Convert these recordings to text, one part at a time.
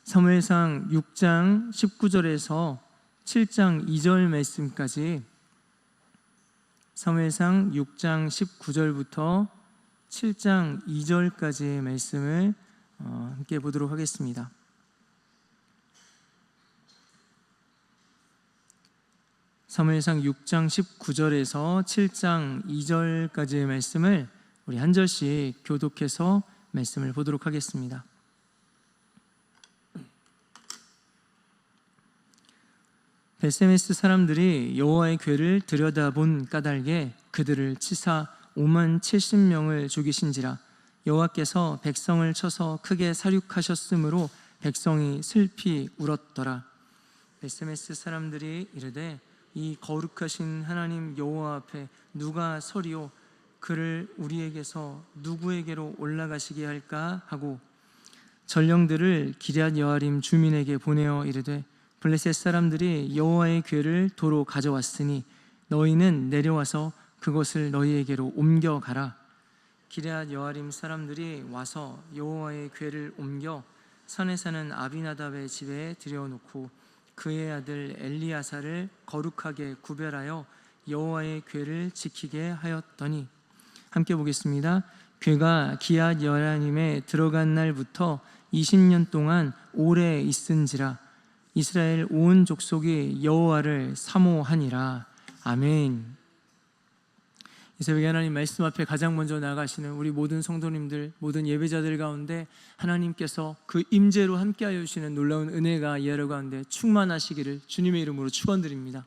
사무엘상 6장 19절에서 7장 2절 말씀까지, 사무엘상 6장 19절부터 7장 2절까지의 말씀을 함께 보도록 하겠습니다. 사무엘상 6장 19절에서 7장 2절까지의 말씀을 우리 한 절씩 교독해서 말씀을 보도록 하겠습니다. 벳세메스 사람들이 여호와의 궤를 들여다본 까닭에 그들을 치사 5만 70명을 죽이신지라. 여호와께서 백성을 쳐서 크게 사륙하셨으므로 백성이 슬피 울었더라. 벳세메스 사람들이 이르되 이 거룩하신 하나님 여호와 앞에 누가 서리오? 그를 우리에게서 누구에게로 올라가시게 할까 하고 전령들을 기럇 여아림 주민에게 보내어 이르되 블레셋 사람들이 여호와의 궤를 도로 가져왔으니 너희는 내려와서 그것을 너희에게로 옮겨가라. 기럇 여아림 사람들이 와서 여호와의 궤를 옮겨 산에 사는 아비나답의 집에 들여놓고 그의 아들 엘리야사를 거룩하게 구별하여 여호와의 궤를 지키게 하였더니, 함께 보겠습니다. 궤가 기럇 여아림에 들어간 날부터 20년 동안 오래 있은지라. 이스라엘 온 족속이 여호와를 사모하니라. 아멘. 이 새벽에 하나님 말씀 앞에 가장 먼저 나가시는 우리 모든 성도님들, 모든 예배자들 가운데 하나님께서 그 임재로 함께하여 주시는 놀라운 은혜가 이 하루 가운데 충만하시기를 주님의 이름으로 축원드립니다.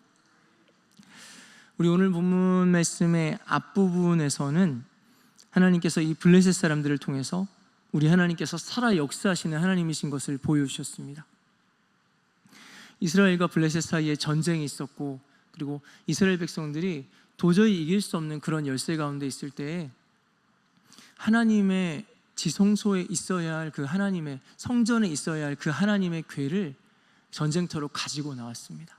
우리 오늘 본문 말씀의 앞부분에서는 하나님께서 이 블레셋 사람들을 통해서 우리 하나님께서 살아 역사하시는 하나님이신 것을 보여주셨습니다. 이스라엘과 블레셋 사이에 전쟁이 있었고, 그리고 이스라엘 백성들이 도저히 이길 수 없는 그런 열세 가운데 있을 때에 하나님의 지성소에 있어야 할 그 하나님의 성전에 있어야 할 그 하나님의 궤를 전쟁터로 가지고 나왔습니다.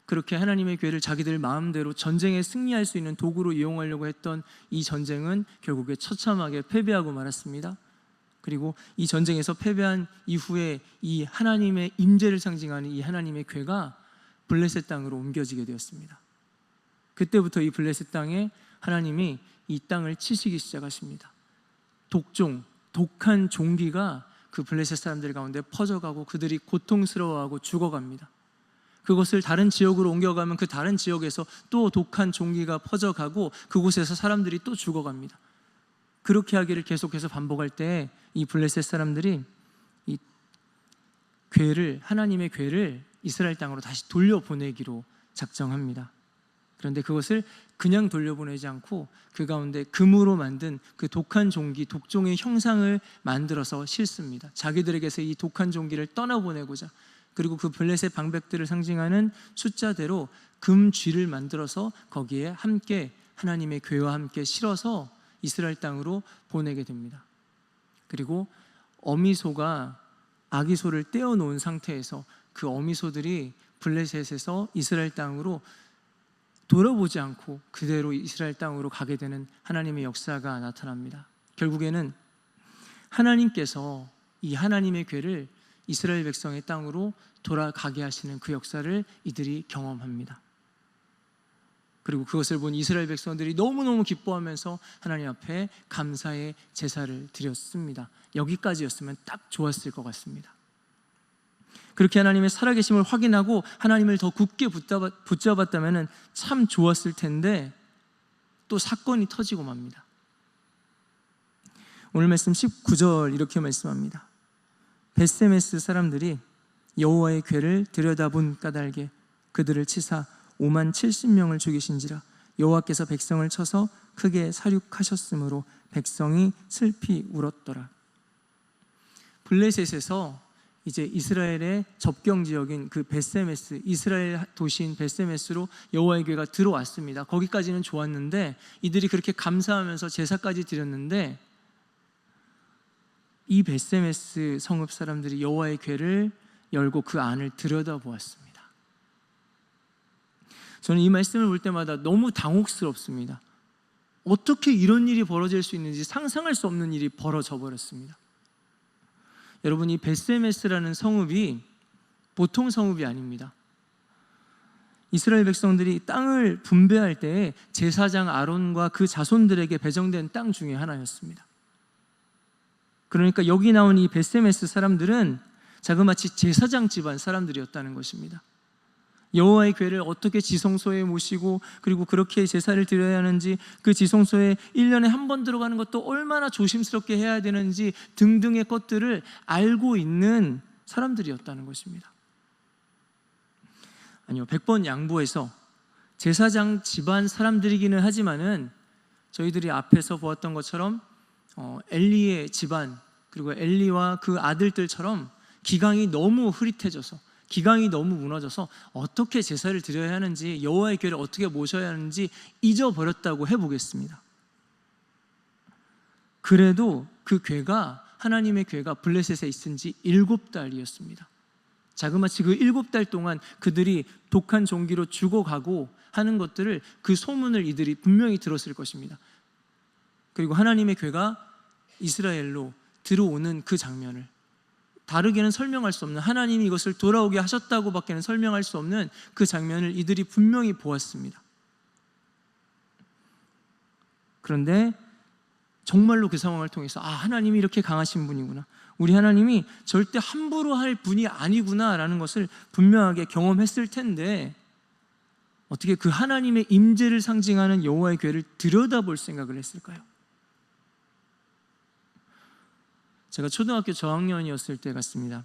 그렇게 하나님의 궤를 자기들 마음대로 전쟁에 승리할 수 있는 도구로 이용하려고 했던 이 전쟁은 결국에 처참하게 패배하고 말았습니다. 그리고 이 전쟁에서 패배한 이후에 이 하나님의 임재를 상징하는 이 하나님의 궤가 블레셋 땅으로 옮겨지게 되었습니다. 그때부터 이 블레셋 땅에 하나님이 이 땅을 치시기 시작하십니다. 독한 종기가 그 블레셋 사람들 가운데 퍼져가고 그들이 고통스러워하고 죽어갑니다. 그것을 다른 지역으로 옮겨가면 그 다른 지역에서 또 독한 종기가 퍼져가고 그곳에서 사람들이 또 죽어갑니다. 그렇게 하기를 계속해서 반복할 때 이 블레셋 사람들이 이 궤를, 하나님의 궤를 이스라엘 땅으로 다시 돌려보내기로 작정합니다. 그런데 그것을 그냥 돌려보내지 않고 그 가운데 금으로 만든 그 독한 종기, 독종의 형상을 만들어서 싣습니다. 자기들에게서 이 독한 종기를 떠나보내고자, 그리고 그 블레셋 방백들을 상징하는 숫자대로 금쥐를 만들어서 거기에 함께 하나님의 궤와 함께 실어서 이스라엘 땅으로 보내게 됩니다. 그리고 어미소가 아기소를 떼어놓은 상태에서 그 어미소들이 블레셋에서 이스라엘 땅으로 돌아보지 않고 그대로 이스라엘 땅으로 가게 되는 하나님의 역사가 나타납니다. 결국에는 하나님께서 이 하나님의 궤를 이스라엘 백성의 땅으로 돌아가게 하시는 그 역사를 이들이 경험합니다. 그리고 그것을 본 이스라엘 백성들이 너무너무 기뻐하면서 하나님 앞에 감사의 제사를 드렸습니다. 여기까지였으면 딱 좋았을 것 같습니다. 그렇게 하나님의 살아계심을 확인하고 하나님을 더 굳게 붙잡았다면 참 좋았을 텐데 또 사건이 터지고 맙니다. 오늘 말씀 19절 이렇게 말씀합니다. 벳세메스 사람들이 여호와의 궤를 들여다본 까닭에 그들을 치사 5만 70명을 죽이신지라. 여호와께서 백성을 쳐서 크게 사륙하셨으므로 백성이 슬피 울었더라. 블레셋에서 이제 이스라엘의 접경 지역인 그 벳세메스, 이스라엘 도시인 벳세메스로 여호와의 궤가 들어왔습니다. 거기까지는 좋았는데 이들이 그렇게 감사하면서 제사까지 드렸는데 이 벳세메스 성읍 사람들이 여호와의 궤를 열고 그 안을 들여다보았습니다. 저는 이 말씀을 볼 때마다 너무 당혹스럽습니다. 어떻게 이런 일이 벌어질 수 있는지 상상할 수 없는 일이 벌어져 버렸습니다. 여러분, 이 베스메스라는 성읍이 보통 성읍이 아닙니다. 이스라엘 백성들이 땅을 분배할 때 제사장 아론과 그 자손들에게 배정된 땅 중에 하나였습니다. 그러니까 여기 나온 이 베스메스 사람들은 자그마치 제사장 집안 사람들이었다는 것입니다. 여호와의 궤를 어떻게 지성소에 모시고 그리고 그렇게 제사를 드려야 하는지, 그 지성소에 1년에 한 번 들어가는 것도 얼마나 조심스럽게 해야 되는지 등등의 것들을 알고 있는 사람들이었다는 것입니다. 아니요, 100번 양보해서 제사장 집안 사람들이기는 하지만은 저희들이 앞에서 보았던 것처럼 엘리의 집안, 그리고 엘리와 그 아들들처럼 기강이 너무 흐릿해져서, 기강이 너무 무너져서 어떻게 제사를 드려야 하는지, 여호와의 궤를 어떻게 모셔야 하는지 잊어버렸다고 해보겠습니다. 그래도 그 궤가, 하나님의 궤가 블레셋에 있은 지 7달이었습니다. 자그마치 그 7달 동안 그들이 독한 종기로 죽어가고 하는 것들을, 그 소문을 이들이 분명히 들었을 것입니다. 그리고 하나님의 궤가 이스라엘로 들어오는 그 장면을, 다르게는 설명할 수 없는, 하나님이 이것을 돌아오게 하셨다고 밖에는 설명할 수 없는 그 장면을 이들이 분명히 보았습니다. 그런데 정말로 그 상황을 통해서 하나님이 이렇게 강하신 분이구나, 우리 하나님이 절대 함부로 할 분이 아니구나 라는 것을 분명하게 경험했을 텐데, 어떻게 그 하나님의 임재를 상징하는 여호와의 궤를 들여다볼 생각을 했을까요? 제가 초등학교 저학년이었을 때 같습니다.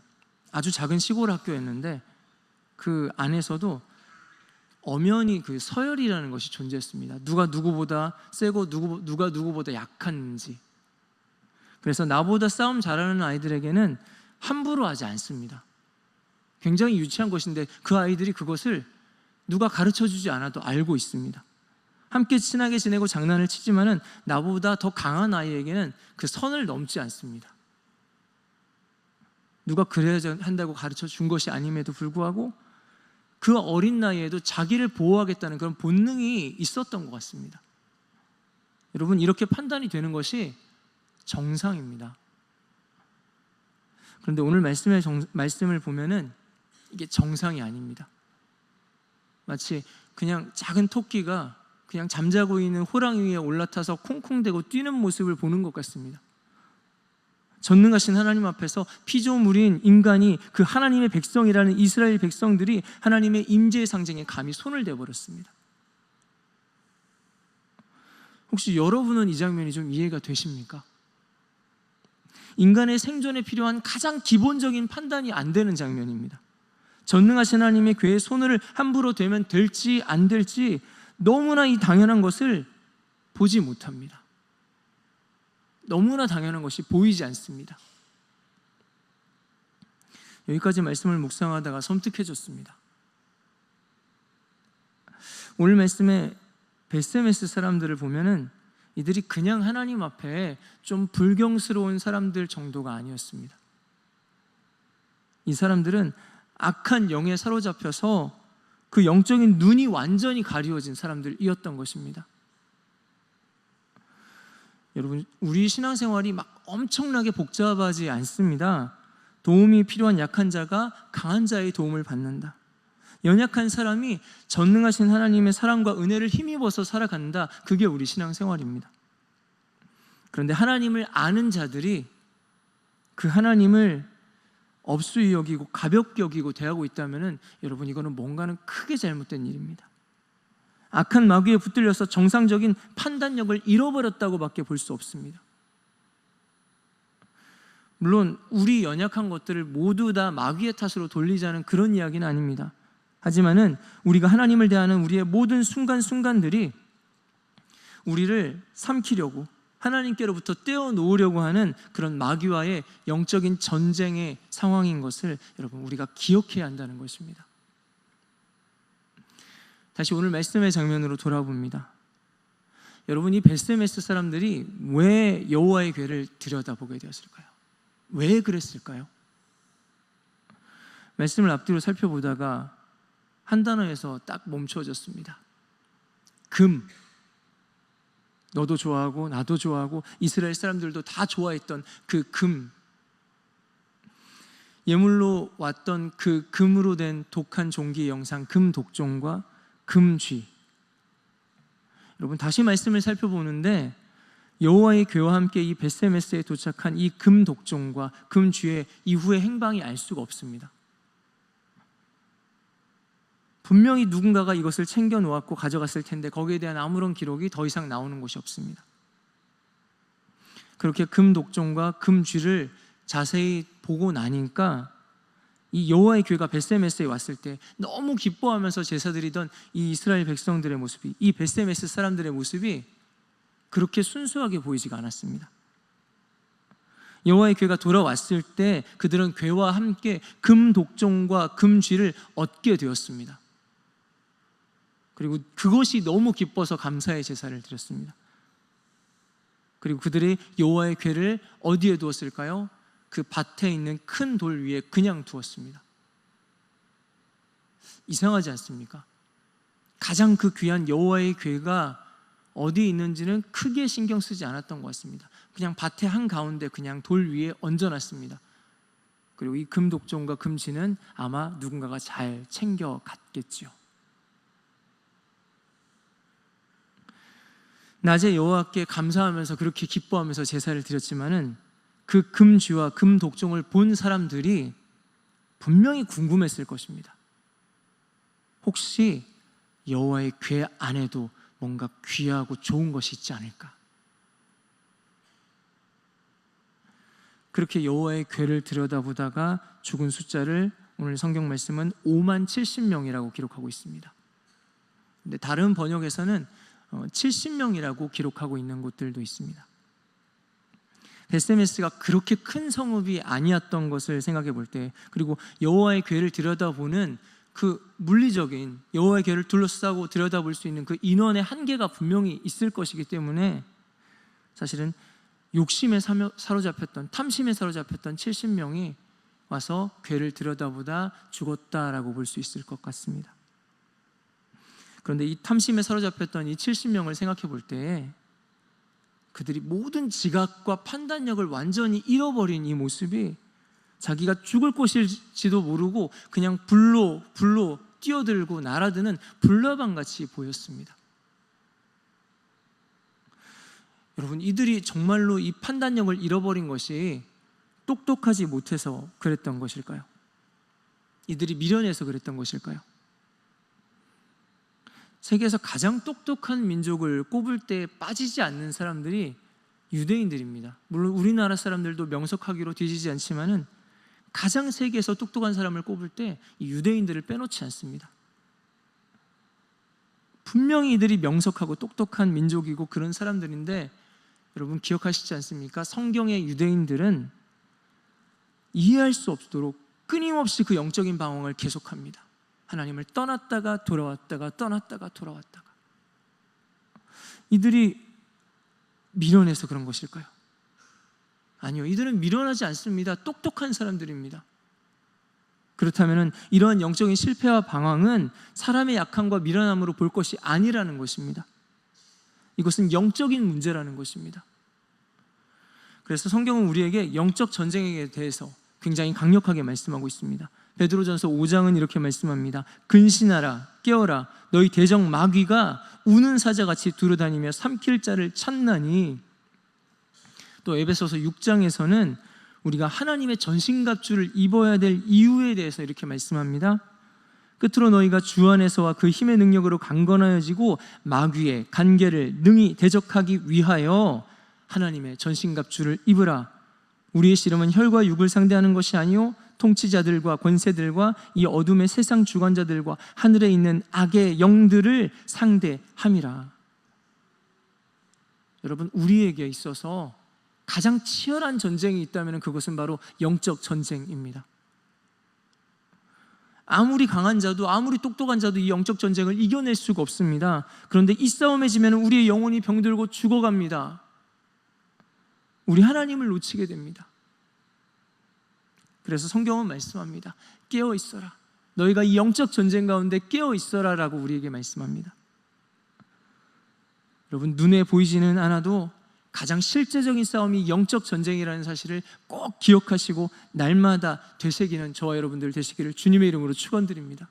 아주 작은 시골 학교였는데 그 안에서도 엄연히 그 서열이라는 것이 존재했습니다. 누가 누구보다 세고 누가 누구보다 약한지. 그래서 나보다 싸움 잘하는 아이들에게는 함부로 하지 않습니다. 굉장히 유치한 것인데 그 아이들이 그것을 누가 가르쳐주지 않아도 알고 있습니다. 함께 친하게 지내고 장난을 치지만은 나보다 더 강한 아이에게는 그 선을 넘지 않습니다. 누가 그래야 한다고 가르쳐 준 것이 아님에도 불구하고 그 어린 나이에도 자기를 보호하겠다는 그런 본능이 있었던 것 같습니다. 여러분, 이렇게 판단이 되는 것이 정상입니다. 그런데 오늘 말씀을 보면은 이게 정상이 아닙니다. 마치 그냥 작은 토끼가 그냥 잠자고 있는 호랑이 위에 올라타서 콩콩대고 뛰는 모습을 보는 것 같습니다. 전능하신 하나님 앞에서 피조물인 인간이, 그 하나님의 백성이라는 이스라엘 백성들이 하나님의 임재의 상징에 감히 손을 대버렸습니다. 혹시 여러분은 이 장면이 좀 이해가 되십니까? 인간의 생존에 필요한 가장 기본적인 판단이 안 되는 장면입니다. 전능하신 하나님의 궤에 손을 함부로 대면 될지 안 될지 너무나 이 당연한 것을 보지 못합니다. 너무나 당연한 것이 보이지 않습니다. 여기까지 말씀을 묵상하다가 섬뜩해졌습니다. 오늘 말씀에 베스메스 사람들을 보면은 이들이 그냥 하나님 앞에 좀 불경스러운 사람들 정도가 아니었습니다. 이 사람들은 악한 영에 사로잡혀서 그 영적인 눈이 완전히 가리워진 사람들이었던 것입니다. 여러분, 우리 신앙생활이 막 엄청나게 복잡하지 않습니다. 도움이 필요한 약한 자가 강한 자의 도움을 받는다. 연약한 사람이 전능하신 하나님의 사랑과 은혜를 힘입어서 살아간다. 그게 우리 신앙생활입니다. 그런데 하나님을 아는 자들이 그 하나님을 업수히 여기고 가볍게 여기고 대하고 있다면 여러분, 이거는 뭔가는 크게 잘못된 일입니다. 악한 마귀에 붙들려서 정상적인 판단력을 잃어버렸다고 밖에 볼 수 없습니다. 물론 우리 연약한 것들을 모두 다 마귀의 탓으로 돌리자는 그런 이야기는 아닙니다. 하지만은 우리가 하나님을 대하는 우리의 모든 순간순간들이 우리를 삼키려고, 하나님께로부터 떼어놓으려고 하는 그런 마귀와의 영적인 전쟁의 상황인 것을 여러분, 우리가 기억해야 한다는 것입니다. 다시 오늘 말씀의 장면으로 돌아봅니다. 여러분, 이 베스메스 사람들이 왜 여호와의 궤를 들여다보게 되었을까요? 왜 그랬을까요? 말씀을 앞뒤로 살펴보다가 한 단어에서 딱 멈춰졌습니다. 금. 너도 좋아하고 나도 좋아하고 이스라엘 사람들도 다 좋아했던 그 금. 예물로 왔던 그 금으로 된 독한 종기의 영상, 금독종과 금쥐. 여러분, 다시 말씀을 살펴보는데 여호와의 괴와 함께 이 벳세메스에 도착한 이 금독종과 금쥐의 이후의 행방이 알 수가 없습니다. 분명히 누군가가 이것을 챙겨 놓았고 가져갔을 텐데 거기에 대한 아무런 기록이 더 이상 나오는 곳이 없습니다. 그렇게 금독종과 금쥐를 자세히 보고 나니까 이 여호와의 교회가 벳세메스에 왔을 때 너무 기뻐하면서 제사드리던 이 이스라엘 백성들의 모습이, 이 벳세메스 사람들의 모습이 그렇게 순수하게 보이지가 않았습니다. 여호와의 교회가 돌아왔을 때 그들은 괴와 함께 금독종과 금쥐를 얻게 되었습니다. 그리고 그것이 너무 기뻐서 감사의 제사를 드렸습니다. 그리고 그들이 여호와의 궤를 어디에 두었을까요? 그 밭에 있는 큰 돌 위에 그냥 두었습니다. 이상하지 않습니까? 가장 그 귀한 여호와의 궤가 어디에 있는지는 크게 신경 쓰지 않았던 것 같습니다. 그냥 밭의 한가운데 그냥 돌 위에 얹어놨습니다. 그리고 이 금독종과 금쥐는 아마 누군가가 잘 챙겨갔겠지요. 낮에 여호와께 감사하면서 그렇게 기뻐하면서 제사를 드렸지만은 그 금쥐와 금독종을 본 사람들이 분명히 궁금했을 것입니다. 혹시 여호와의 궤 안에도 뭔가 귀하고 좋은 것이 있지 않을까? 그렇게 여호와의 궤를 들여다보다가 죽은 숫자를 오늘 성경 말씀은 57,000명이라고 기록하고 있습니다. 근데 다른 번역에서는 70명이라고 기록하고 있는 곳들도 있습니다. 벳세메스가 그렇게 큰 성읍이 아니었던 것을 생각해 볼 때, 그리고 여호와의 궤를 들여다보는 그 물리적인 여호와의 궤를 둘러싸고 들여다볼 수 있는 그 인원의 한계가 분명히 있을 것이기 때문에 사실은 욕심에 사로잡혔던, 탐심에 사로잡혔던 70명이 와서 궤를 들여다보다 죽었다라고 볼 수 있을 것 같습니다. 그런데 이 탐심에 사로잡혔던 이 70명을 생각해 볼 때 그들이 모든 지각과 판단력을 완전히 잃어버린 이 모습이 자기가 죽을 것일지도 모르고 그냥 불로 뛰어들고 날아드는 불나방같이 보였습니다. 여러분, 이들이 정말로 이 판단력을 잃어버린 것이 똑똑하지 못해서 그랬던 것일까요? 이들이 미련해서 그랬던 것일까요? 세계에서 가장 똑똑한 민족을 꼽을 때 빠지지 않는 사람들이 유대인들입니다. 물론 우리나라 사람들도 명석하기로 뒤지지 않지만은 가장 세계에서 똑똑한 사람을 꼽을 때 이 유대인들을 빼놓지 않습니다. 분명히 이들이 명석하고 똑똑한 민족이고 그런 사람들인데 여러분 기억하시지 않습니까? 성경의 유대인들은 이해할 수 없도록 끊임없이 그 영적인 방황을 계속합니다. 하나님을 떠났다가 돌아왔다가 떠났다가 돌아왔다가. 이들이 미련해서 그런 것일까요? 아니요, 이들은 미련하지 않습니다. 똑똑한 사람들입니다. 그렇다면 이러한 영적인 실패와 방황은 사람의 약함과 미련함으로 볼 것이 아니라는 것입니다. 이것은 영적인 문제라는 것입니다. 그래서 성경은 우리에게 영적 전쟁에 대해서 굉장히 강력하게 말씀하고 있습니다. 베드로전서 5장은 이렇게 말씀합니다. 근신하라, 깨어라, 너희 대적 마귀가 우는 사자같이 두루다니며 삼킬 자를 찾나니. 또 에베소서 6장에서는 우리가 하나님의 전신갑주를 입어야 될 이유에 대해서 이렇게 말씀합니다. 끝으로 너희가 주 안에서와 그 힘의 능력으로 강건하여지고 마귀의 간계를 능히 대적하기 위하여 하나님의 전신갑주를 입으라. 우리의 씨름은 혈과 육을 상대하는 것이 아니요 통치자들과 권세들과 이 어둠의 세상 주관자들과 하늘에 있는 악의 영들을 상대함이라. 여러분, 우리에게 있어서 가장 치열한 전쟁이 있다면 그것은 바로 영적 전쟁입니다. 아무리 강한 자도 아무리 똑똑한 자도 이 영적 전쟁을 이겨낼 수가 없습니다. 그런데 이 싸움에 지면 우리의 영혼이 병들고 죽어갑니다. 우리 하나님을 놓치게 됩니다. 그래서 성경은 말씀합니다. 깨어 있어라. 너희가 이 영적 전쟁 가운데 깨어 있어라 라고 우리에게 말씀합니다. 여러분, 눈에 보이지는 않아도 가장 실제적인 싸움이 영적 전쟁이라는 사실을 꼭 기억하시고 날마다 되새기는 저와 여러분들 되시기를 주님의 이름으로 축원드립니다.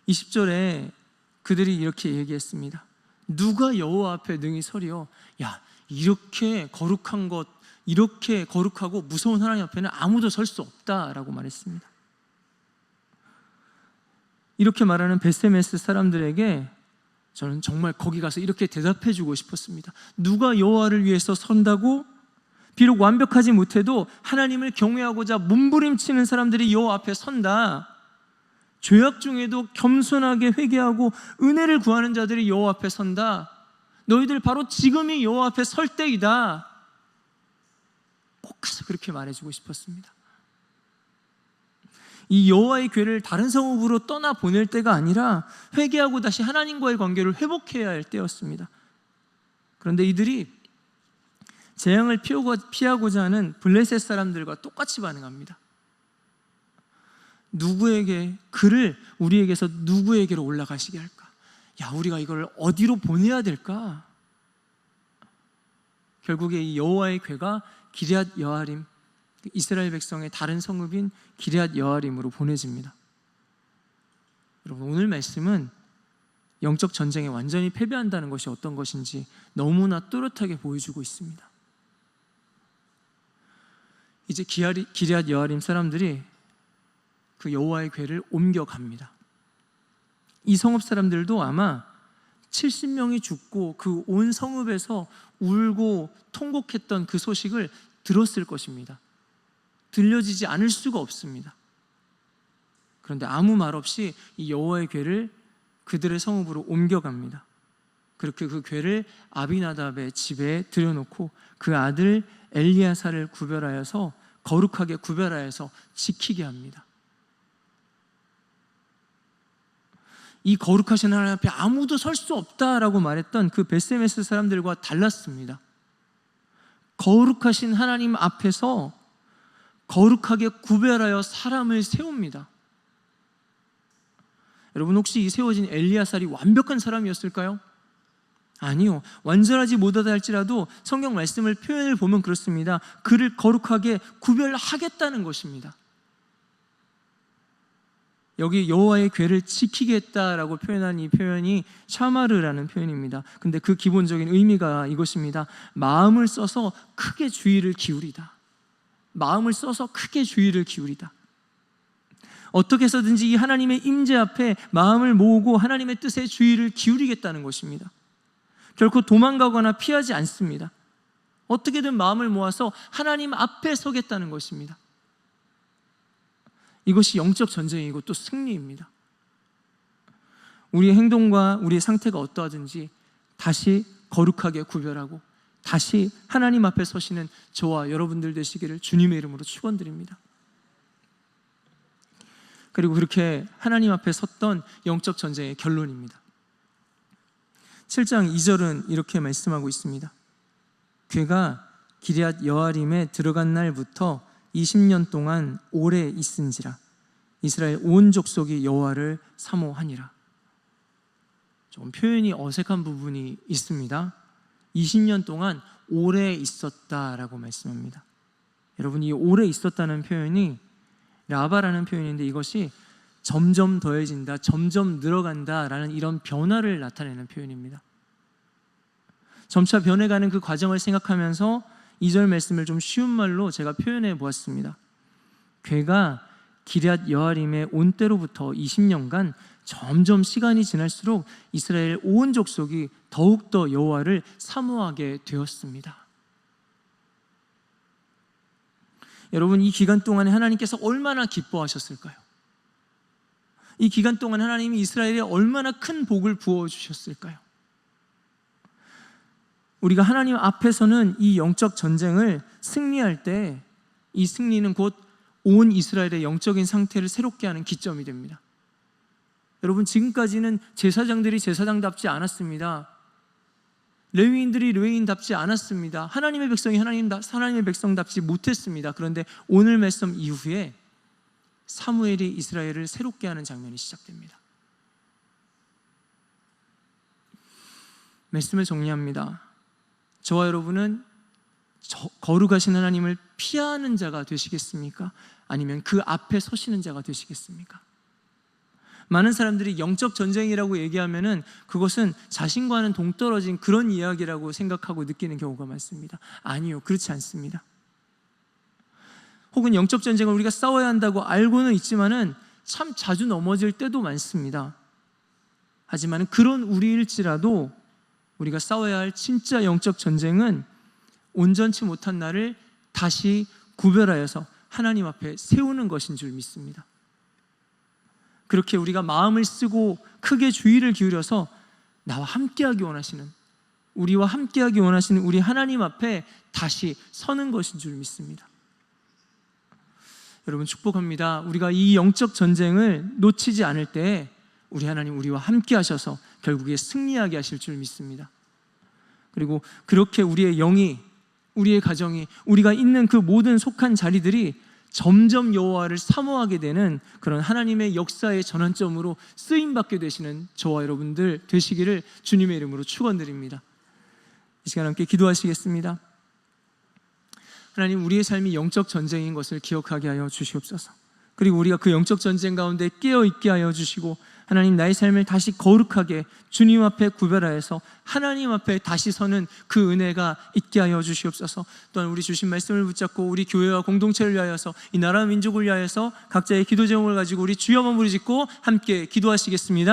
20절에 그들이 이렇게 얘기했습니다. 누가 여호와 앞에 능히 서리요? 야, 이렇게 거룩한 것, 이렇게 거룩하고 무서운 하나님 앞에는 아무도 설 수 없다라고 말했습니다. 이렇게 말하는 베세메스 사람들에게 저는 정말 거기 가서 이렇게 대답해 주고 싶었습니다. 누가 여호와를 위해서 선다고? 비록 완벽하지 못해도 하나님을 경외하고자 몸부림치는 사람들이 여호와 앞에 선다. 죄악 중에도 겸손하게 회개하고 은혜를 구하는 자들이 여호와 앞에 선다. 너희들 바로 지금이 여호와 앞에 설 때이다. 꼭 가서 그렇게 말해주고 싶었습니다. 이 여호와의 궤를 다른 성읍으로 떠나 보낼 때가 아니라 회개하고 다시 하나님과의 관계를 회복해야 할 때였습니다. 그런데 이들이 재앙을 피하고자 하는 블레셋 사람들과 똑같이 반응합니다. 누구에게, 그를 우리에게서 누구에게로 올라가시게 할까? 야, 우리가 이걸 어디로 보내야 될까? 결국에 이 여호와의 궤가 기럇 여아림, 이스라엘 백성의 다른 성읍인 기럇 여아림으로 보내집니다. 여러분, 오늘 말씀은 영적 전쟁에 완전히 패배한다는 것이 어떤 것인지 너무나 또렷하게 보여주고 있습니다. 이제 기럇 여아림 사람들이 그 여호와의 궤를 옮겨갑니다. 이 성읍 사람들도 아마 70명이 죽고 그 온 성읍에서 울고 통곡했던 그 소식을 들었을 것입니다. 들려지지 않을 수가 없습니다. 그런데 아무 말 없이 이 여호와의 궤를 그들의 성읍으로 옮겨갑니다. 그렇게 그 궤를 아비나답의 집에 들여놓고 그 아들 엘리야사를 구별하여서 거룩하게 구별하여서 지키게 합니다. 이 거룩하신 하나님 앞에 아무도 설 수 없다라고 말했던 그 베세메스 사람들과 달랐습니다. 거룩하신 하나님 앞에서 거룩하게 구별하여 사람을 세웁니다. 여러분, 혹시 이 세워진 엘리야살이 완벽한 사람이었을까요? 아니요. 완전하지 못하다 할지라도 성경 말씀을 표현을 보면 그렇습니다. 그를 거룩하게 구별하겠다는 것입니다. 여기 여호와의 궤를 지키겠다라고 표현한 이 표현이 샤마르라는 표현입니다. 근데 그 기본적인 의미가 이것입니다. 마음을 써서 크게 주의를 기울이다. 마음을 써서 크게 주의를 기울이다. 어떻게 해서든지 이 하나님의 임재 앞에 마음을 모으고 하나님의 뜻에 주의를 기울이겠다는 것입니다. 결코 도망가거나 피하지 않습니다. 어떻게든 마음을 모아서 하나님 앞에 서겠다는 것입니다. 이것이 영적 전쟁이고 또 승리입니다. 우리의 행동과 우리의 상태가 어떠하든지 다시 거룩하게 구별하고 다시 하나님 앞에 서시는 저와 여러분들 되시기를 주님의 이름으로 축원드립니다. 그리고 그렇게 하나님 앞에 섰던 영적 전쟁의 결론입니다. 7장 2절은 이렇게 말씀하고 있습니다. 궤가 기럇 여아림에 들어간 날부터 20년 동안 오래 있은지라 이스라엘 온 족속이 여호와를 사모하니라. 좀 표현이 어색한 부분이 있습니다. 20년 동안 오래 있었다라고 말씀합니다. 여러분, 이 오래 있었다는 표현이 라바라는 표현인데 이것이 점점 더해진다, 점점 늘어간다라는 이런 변화를 나타내는 표현입니다. 점차 변해가는 그 과정을 생각하면서 2절 말씀을 좀 쉬운 말로 제가 표현해 보았습니다. 궤가 기럇 여아림에 온 때로부터 20년간 점점 시간이 지날수록 이스라엘 온 족속이 더욱더 여호와를 사모하게 되었습니다. 여러분, 이 기간 동안에 하나님께서 얼마나 기뻐하셨을까요? 이 기간 동안 하나님이 이스라엘에 얼마나 큰 복을 부어주셨을까요? 우리가 하나님 앞에서는 이 영적 전쟁을 승리할 때 이 승리는 곧 온 이스라엘의 영적인 상태를 새롭게 하는 기점이 됩니다. 여러분, 지금까지는 제사장들이 제사장답지 않았습니다. 레위인들이 레위인답지 않았습니다. 하나님의 백성이 하나님의 백성답지 못했습니다. 그런데 오늘 말씀 이후에 사무엘이 이스라엘을 새롭게 하는 장면이 시작됩니다. 말씀을 정리합니다. 저와 여러분은 거룩하신 하나님을 피하는 자가 되시겠습니까? 아니면 그 앞에 서시는 자가 되시겠습니까? 많은 사람들이 영적 전쟁이라고 얘기하면은 그것은 자신과는 동떨어진 그런 이야기라고 생각하고 느끼는 경우가 많습니다. 아니요, 그렇지 않습니다. 혹은 영적 전쟁을 우리가 싸워야 한다고 알고는 있지만은 참 자주 넘어질 때도 많습니다. 하지만 그런 우리일지라도 우리가 싸워야 할 진짜 영적 전쟁은 온전치 못한 나를 다시 구별하여서 하나님 앞에 세우는 것인 줄 믿습니다. 그렇게 우리가 마음을 쓰고 크게 주의를 기울여서 나와 함께하기 원하시는, 우리와 함께하기 원하시는 우리 하나님 앞에 다시 서는 것인 줄 믿습니다. 여러분 축복합니다. 우리가 이 영적 전쟁을 놓치지 않을 때 우리 하나님 우리와 함께 하셔서 결국에 승리하게 하실 줄 믿습니다. 그리고 그렇게 우리의 영이, 우리의 가정이, 우리가 있는 그 모든 속한 자리들이 점점 여호와를 사모하게 되는 그런 하나님의 역사의 전환점으로 쓰임받게 되시는 저와 여러분들 되시기를 주님의 이름으로 축원드립니다. 이 시간 함께 기도하시겠습니다. 하나님, 우리의 삶이 영적 전쟁인 것을 기억하게 하여 주시옵소서. 그리고 우리가 그 영적 전쟁 가운데 깨어있게 하여 주시고, 하나님, 나의 삶을 다시 거룩하게 주님 앞에 구별하여서 하나님 앞에 다시 서는 그 은혜가 있게 하여 주시옵소서. 또한 우리 주신 말씀을 붙잡고 우리 교회와 공동체를 위하여서, 이 나라 민족을 위하여서 각자의 기도 제목을 가지고 우리 주여 한번 부르짖고 함께 기도하시겠습니다.